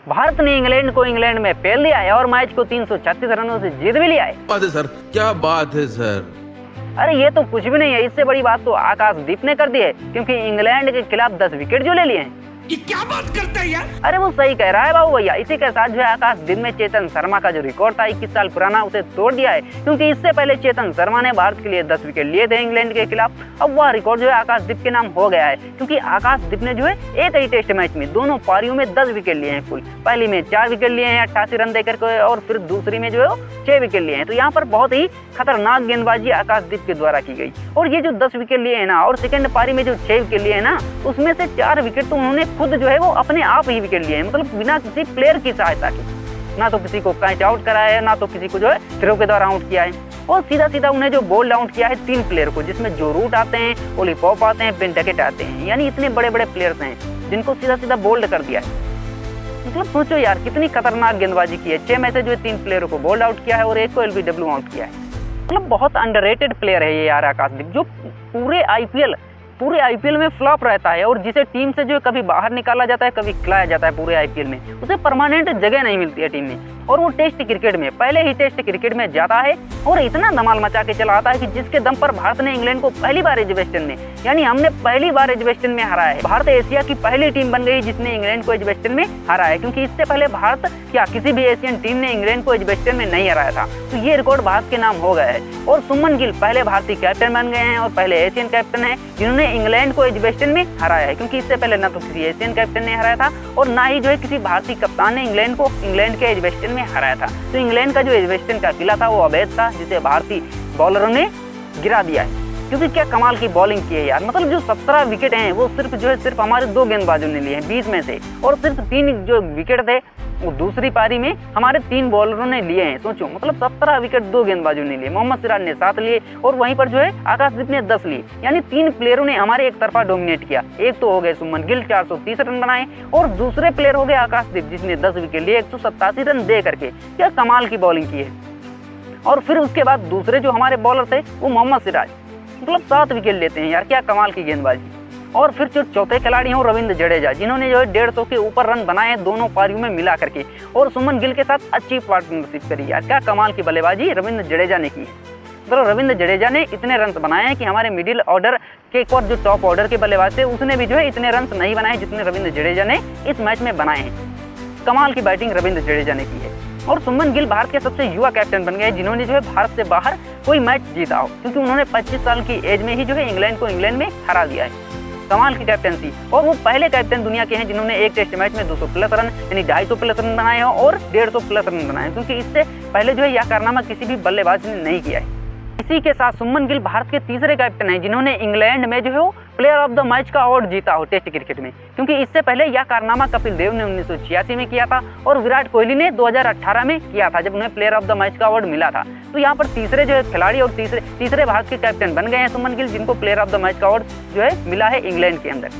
भारत ने इंग्लैंड को इंग्लैंड में पेल दिया है और मैच को 336 रनों से जीत भी लिया है। बात है सर, क्या बात है सर। अरे ये तो कुछ भी नहीं है, इससे बड़ी बात तो आकाशदीप ने कर दी है, क्योंकि इंग्लैंड के खिलाफ 10 विकेट जो ले लिए हैं। ये क्या बात करता है यार। अरे वो सही कह रहा है बाबू भैया। इसी के साथ जो है आकाशदीप में चेतन शर्मा का जो रिकॉर्ड था 21 साल पुराना, उसे तोड़ दिया है, क्योंकि इससे पहले चेतन शर्मा ने भारत के लिए 10 विकेट लिए थे इंग्लैंड के खिलाफ। अब वह रिकॉर्ड जो है आकाशदीप के नाम हो गया है, क्योंकि आकाशदीप ने जो है एक ही टेस्ट मैच में दोनों पारियों में 10 विकेट लिए हैं कुल। पहली में 4 विकेट लिए हैं 88 रन देकर के, और फिर दूसरी में जो है 6 विकेट लिए हैं। तो यहाँ पर बहुत ही खतरनाक गेंदबाजी आकाशदीप के द्वारा की गई। और ये जो 10 विकेट लिए हैं ना, और सेकंड पारी में जो 6 विकेट लिए हैं ना, उसमें से 4 विकेट तो उन्होंने खुद जो है वो अपने आप ही विकेट लिए हैं, मतलब बिना किसी प्लेयर की सहायता की। ना तो किसी को कैच आउट कराया है, ना तो किसी को जो है थ्रो के द्वारा आउट किया है, और सीधा सीधा उन्हें जो बोल्ड आउट किया है 3 प्लेयर को, जिसमें जो रूट आते हैं, ओली पॉप आते हैं, बेन डकेट आते हैं। यानी इतने बड़े बड़े प्लेयर्स हैं जिनको सीधा सीधा बोल्ड कर दिया है। मतलब सोचो यार कितनी खतरनाक गेंदबाजी की है। 6 में से जो 3 प्लेयरों को बोल्ड आउट किया है और एक को एलबीडब्ल्यू आउट किया है। मतलब बहुत अंडररेटेड प्लेयर है ये यार आकाशदीप, जो पूरे आईपीएल में फ्लॉप रहता है, और जिसे टीम से जो है कभी बाहर निकाला जाता है, कभी खिलाया जाता है पूरे आईपीएल में, उसे परमानेंट जगह नहीं मिलती है टीम में। और वो टेस्ट क्रिकेट में पहले ही टेस्ट क्रिकेट में जाता है और इतना धमाल मचा के चला आता है कि जिसके दम पर भारत ने इंग्लैंड को पहली बार एजबेस्टन में, यानी हमने पहली बार एजबेस्टन में हराया है। भारत एशिया की पहली टीम बन गई जिसने इंग्लैंड को एजबेस्टन में हराया है, क्योंकि इससे पहले भारत क्या किसी भी एशियन टीम ने इंग्लैंड को एजबेस्टन में नहीं हराया था। तो ये रिकॉर्ड भारत के नाम हो गया है। और सुमन गिल पहले भारतीय कैप्टन बन गए हैं और पहले एशियन कैप्टन है जिन्होंने इंग्लैंड को एजबेस्टन में हराया है, क्योंकि इससे पहले ना तो किसी एशियन कैप्टन ने हराया था और ना ही जो है किसी भारतीय कप्तान ने इंग्लैंड के एजबेस्टन में हराया था। तो इंग्लैंड का जो एजबेस्टन का किला था वो अवैध था, जिसे भारतीय बॉलरों ने गिरा दिया है। क्योंकि क्या कमाल की बॉलिंग की है यार। मतलब जो 17 विकेट हैं वो सिर्फ हमारे 2 गेंदबाजों ने लिए हैं 20 में से, और सिर्फ 3 जो विकेट थे वो दूसरी पारी में हमारे 3 बॉलरों ने लिए हैं। सोचो, मतलब 17 विकेट 2 गेंदबाजों ने लिए। मोहम्मद सिराज ने 7 लिए और वहीं पर जो है आकाशदीप ने 10 लिए। यानी 3 प्लेयरों ने हमारे एक तरफा डोमिनेट किया। एक तो हो गए सुमन गिल 430 रन बनाए, और दूसरे प्लेयर हो गए आकाशदीप जिसने 10 विकेट लिए 187 रन दे करके। क्या कमाल की बॉलिंग की है। और फिर उसके बाद दूसरे जो हमारे बॉलर थे वो मोहम्मद सिराज, मतलब 7 विकेट लेते हैं यार। क्या कमाल की गेंदबाजी। और फिर जो चौथे खिलाड़ी हैं रविंद्र जडेजा, जिन्होंने जो है 150 के ऊपर रन बनाए दोनों पारियों में मिला करके, और सुमन गिल के साथ अच्छी पार्टनरशिप करी यार। क्या कमाल की बल्लेबाजी रविंद्र जडेजा ने की है। तो रविंद्र जडेजा ने इतने रन बनाए हैं कि हमारे मिडिल ऑर्डर के एक और जो टॉप ऑर्डर के बल्लेबाज थे उसने भी जो है इतने रन नहीं बनाए जितने रविंद्र जडेजा ने इस मैच में बनाए हैं। कमाल की बैटिंग रविंद्र जडेजा ने की है। और सुमन गिल भारत के सबसे युवा कैप्टन बन गए जिन्होंने जो है भारत से बाहर कोई मैच जीता हो, क्योंकि उन्होंने 25 साल की एज में ही जो है इंग्लैंड को इंग्लैंड में हरा दिया है। कमाल की कैप्टनसी। और वो पहले कैप्टन दुनिया के हैं जिन्होंने एक टेस्ट मैच में 200 प्लस रन यानी 250 प्लस रन बनाए हो और 150 प्लस रन बनाए, क्योंकि इससे पहले जो है यह कारनामा किसी भी बल्लेबाज ने नहीं किया है। इसी के साथ सुमन गिल भारत के तीसरे कैप्टन हैं जिन्होंने इंग्लैंड में जो है वो प्लेयर ऑफ द मैच का अवार्ड जीता हो टेस्ट क्रिकेट में, क्योंकि इससे पहले यह कारनामा कपिल देव ने 1986 में किया था और विराट कोहली ने 2018 में किया था जब उन्हें प्लेयर ऑफ द मैच का अवार्ड मिला था। तो यहाँ पर तीसरे जो है खिलाड़ी और तीसरे भारत के कैप्टन बन गए हैं सुमन गिल, जिनको प्लेयर ऑफ द मैच का अवार्ड जो है मिला है इंग्लैंड के अंदर।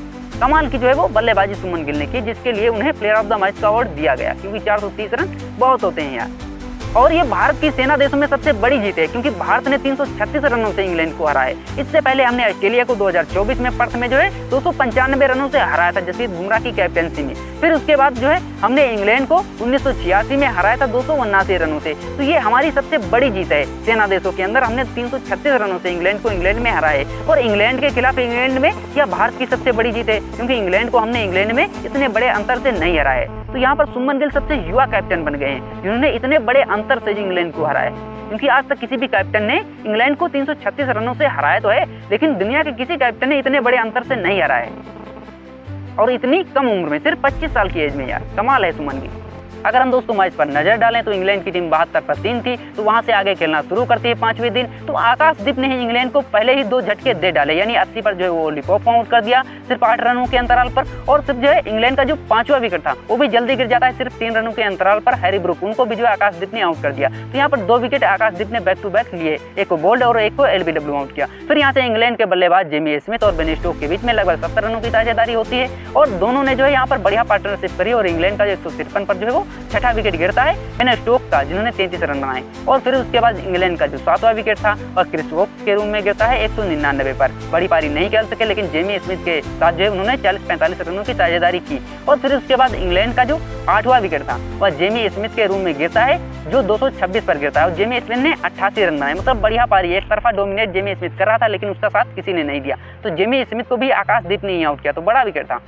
कमाल की जो है वो बल्लेबाजी सुमन गिल ने की, जिसके लिए उन्हें प्लेयर ऑफ द मैच का अवार्ड दिया गया, क्योंकि 430 रन बहुत होते हैं यार। और ये भारत की सेना देशों में सबसे बड़ी जीत है, क्योंकि भारत ने 336 रनों से इंग्लैंड को हराया है। इससे पहले हमने ऑस्ट्रेलिया को 2024 में पर्थ में जो है 295 रनों से हराया था जसप्रीत बुमराह की कैप्टनसी में। फिर उसके बाद जो है हमने इंग्लैंड को 1986 में हराया था 279 रनों से। तो ये हमारी सबसे बड़ी जीत है सेना देशों के अंदर। हमने 336 रनों से इंग्लैंड को इंग्लैंड में हराया है, और इंग्लैंड के खिलाफ इंग्लैंड में यह भारत की सबसे बड़ी जीत है, क्योंकि इंग्लैंड को हमने इंग्लैंड में इतने बड़े अंतर से नहीं हराया है। तो यहाँ पर सुमन गिल सबसे युवा कैप्टन बन गए हैं जिन्होंने इतने बड़े अंतर से इंग्लैंड को हराया है, क्योंकि आज तक किसी भी कैप्टन ने इंग्लैंड को 336 रनों से हराया तो है, लेकिन दुनिया के किसी कैप्टन ने इतने बड़े अंतर से नहीं हराया है, और इतनी कम उम्र में, सिर्फ 25 साल की एज में यार। कमाल है सुमन गिल। अगर हम दोस्तों मैच पर नजर डालें तो इंग्लैंड की टीम 72 पर 3 थी, तो वहां से आगे खेलना शुरू करती है 5वें दिन। तो आकाशदीप ने ही इंग्लैंड को पहले ही 2 झटके दे डाले, यानी 80 पर जो है वो लिपॉप आउट कर दिया सिर्फ 8 रनों के अंतराल पर। और सिर्फ जो है इंग्लैंड का जो 5वां विकेट था वो भी जल्दी गिर जाता है सिर्फ 3 रनों के अंतराल पर। हैरी ब्रूक उनको भी जो है आकाशदीप ने आउट कर दिया। तो यहाँ पर 2 विकेट आकाशदीप ने बैक टू बैक लिए, एक को बोल्ड और एक को एलबीडब्ल्यू आउट किया। फिर यहाँ से इंग्लैंड के बल्लेबाज जेमी स्मिथ और बेन स्टोक्स के बीच में लगभग 70 रनों की साझेदारी होती है, और दोनों ने जो है यहाँ पर बढ़िया पार्टनरशिप करी और इंग्लैंड का जो 153 पर जो है वो छठा विकेट गिरता है बेन स्टोक्स का, जिन्होंने 33 रन बनाए। और फिर उसके बाद इंग्लैंड का जो 7वां विकेट था वह क्रिस वोक्स के रूम में गिरता है 199 पर। बड़ी पारी नहीं खेल सके, लेकिन जेमी स्मिथ के साथ जो है उन्होंने 40-45 रनों की साझेदारी की। और फिर उसके बाद इंग्लैंड का जो 8वां विकेट था वह जेमी स्मिथ के रूम में गिरता है, जो 226 पर गिरता है। और जेमी स्मिथ ने 88 रन बनाए। मतलब बढ़िया पारी, एक तरफा डोमिनेट जेमी स्मिथ कर रहा था, लेकिन उसका साथ किसी ने नहीं दिया। तो जेमी स्मिथ को भी आकाशदीप ने ही आउट किया, तो बड़ा विकेट था।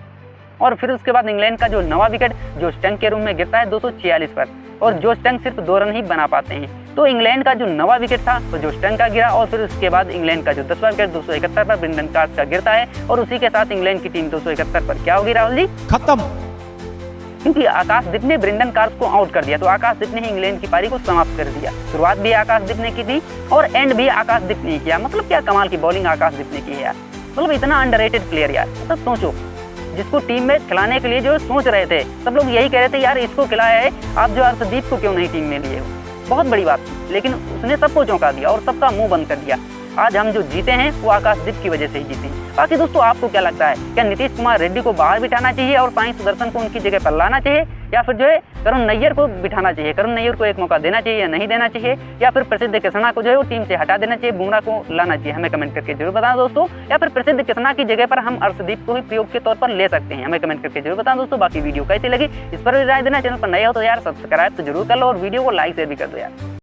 और फिर उसके बाद इंग्लैंड का जो 9वां विकेट जो स्टंक के रूम में गिरता है 246 पर, और जो स्टंक सिर्फ 2 रन ही बना पाते हैं। तो इंग्लैंड का जो 9वां विकेट था वो जो स्टंक का गिरा। और फिर उसके बाद इंग्लैंड का जो 10वां विकेट 271 पर ब्रेंडन कार्स का गिरता है, और उसी के साथ इंग्लैंड की टीम 271 पर क्या होगी राहुल जी? खत्म। क्योंकि आकाशदीप ने ब्रेंडन कार्स को आउट कर दिया। तो आकाशदीप ने ही इंग्लैंड की पारी को समाप्त कर दिया। शुरुआत भी आकाशदीप ने की थी और एंड भी आकाशदीप ने किया। मतलब क्या कमाल की बॉलिंग आकाशदीप ने की है यार। मतलब इतना अंडररेटेड प्लेयर यार। मतलब सोचो, जिसको टीम में खिलाने के लिए जो सोच रहे थे, सब लोग यही कह रहे थे यार इसको खिलाया है, आप जो अर्शदीप को क्यों नहीं टीम में लिए हो। बहुत बड़ी बात थी, लेकिन उसने सबको चौंका दिया और सबका मुंह बंद कर दिया। आज हम जो जीते हैं वो आकाशदीप की वजह से ही जीते हैं। बाकी दोस्तों आपको क्या लगता है, क्या नीतीश कुमार रेड्डी को बाहर बिठाना चाहिए और साई सुदर्शन को उनकी जगह पर लाना चाहिए, या फिर जो है करुण नैयर को बिठाना चाहिए? करुण नैयर को एक मौका देना चाहिए या नहीं देना चाहिए, या फिर प्रसिद्ध कृष्णा को जो है वो टीम से हटा देना चाहिए, बुमराह को लाना चाहिए? हमें कमेंट करके जरूर बताएं दोस्तों। या फिर प्रसिद्ध कृष्णा की जगह पर हम अर्शदीप को ही प्रयोग के तौर पर ले सकते हैं? हमें कमेंट करके जरूर बताएं दोस्तों। बाकी वीडियो कैसी लगी इस पर भी राय देना। चैनल पर नया हो तो यार सब्सक्राइब तो जरूर कर लो और वीडियो को लाइक शेयर भी कर दो यार।